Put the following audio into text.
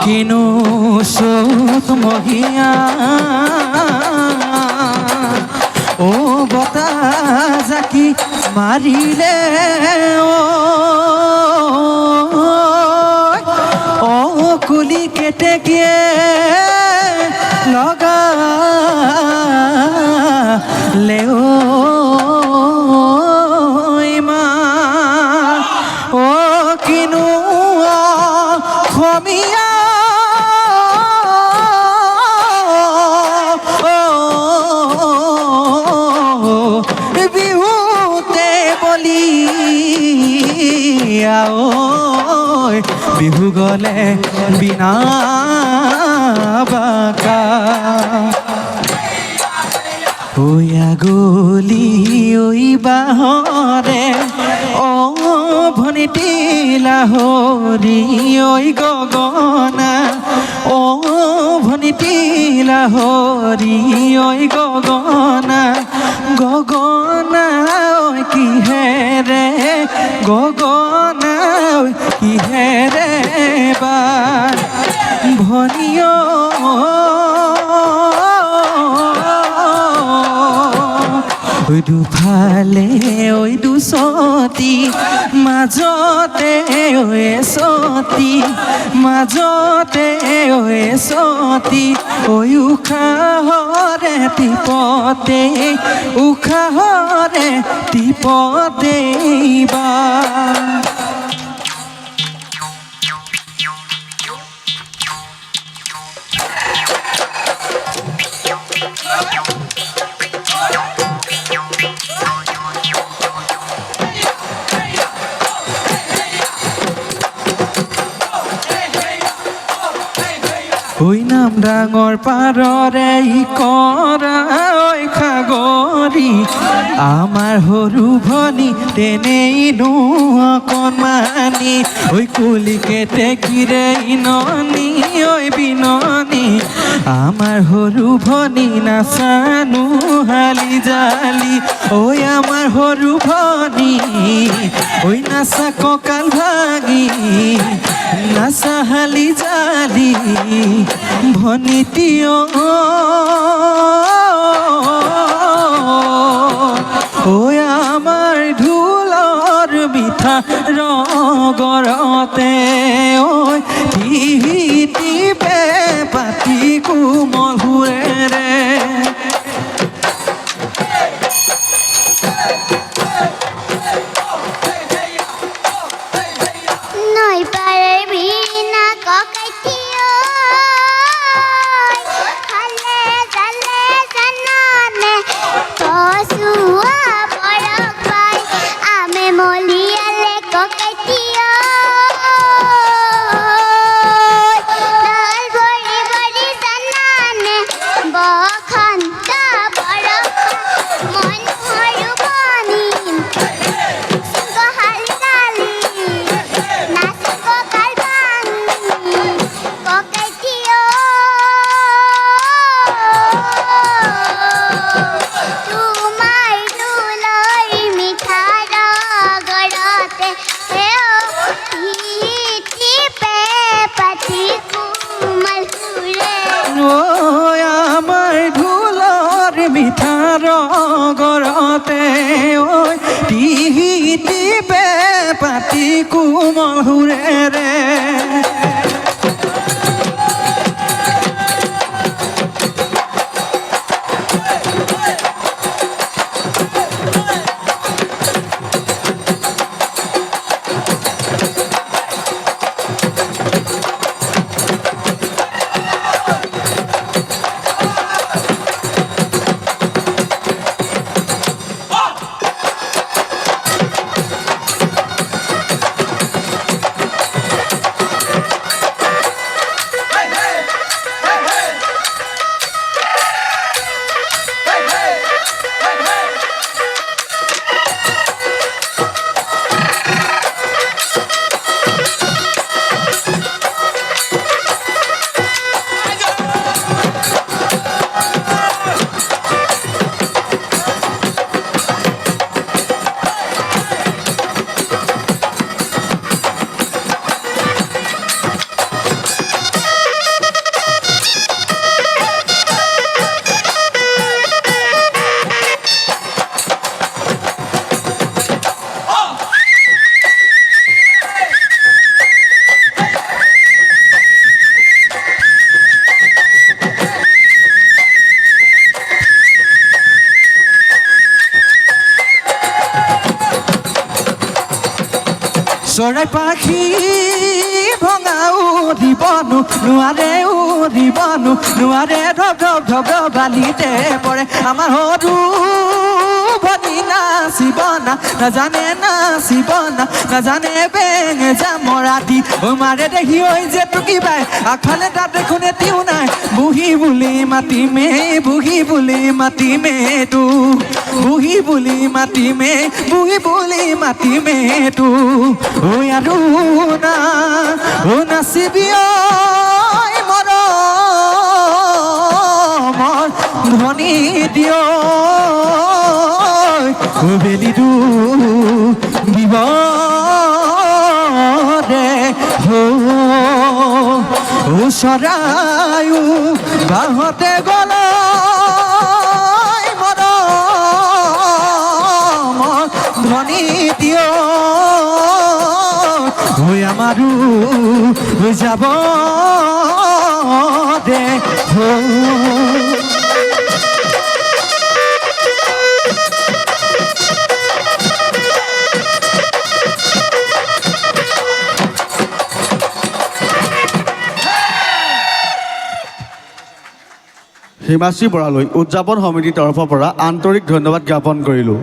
কিনো সত মহিয়া ও বতাজাকি মারিলে ও কুলি কেটে গিয়ে লগা লেও মা ও কিনো খমিয়া বিহু গলে বিনা বাকা ওয়া গলি ওই বাহরে ও ভনিটি লাহরি ওই গগনা ও ভনিটি লাহরি ওই গগনা গগনা ওই কি হেরে গগনা ওই কি হেরে বা ভনিও ওই দুফালে ওই দুসতি মাজতে ওই সতি মাজতে ওই সতি ওই উখাহরে টিপতে উখাহরে টিপতে বা ওই নাম ডাঙর পাৰৰে কৰা ঐ খাগৰি আমাৰ সৰু ভনী তেনেই নো অকণমানি ঐ কুলিকেতে কিৰে ইননি ঐ বিননি আমাৰ সৰু ভনী নাচানো হালি জালি ঐ আমাৰ সৰু ভনী ঐ নাচা কঁকাল ভাঙি নাচা হালি জালি ভনিটিও ওই আমার ঢোলৰ মিঠা ৰগৰতে ওই টিপে পাতি কোমল সুৰেৰে নৈ পাৰৰ বিনা ককাইটিও খালে জালে জানানে কচুৱা পৰক পাই আমে মলিয়ালে ককাইটিও ডাল ভৰি ভৰি কোমল সুৰেৰে চৰাই পাখি ভঙাও দিবনো নোৱাৰে ধপ ধপ বালিতে পৰে আমাৰ সৰু ভনী নাচিব নাজানে বেঙে যামৰা দি মাৰে দেখি হৈ যে টুকিবাই আগফালে তাত দেখোন এটিও নাই বুঢ়ী বুলি মাতিমে তো বুঢ়ী বুলি মাতিমে তো ঐ আৰু নাচিবি মৰমৰ ধনী দিয় বেলিটো দিব দে চৰায়ো বাহঁতে গ'ল মৰমৰ ধনী দিয় আমাৰো যাব দে হিমাশ্ৰী বৰালৈ উদযাপন সমিতিৰ তৰফৰ পৰা আন্তৰিক ধন্যবাদ জ্ঞাপন কৰিলোঁ।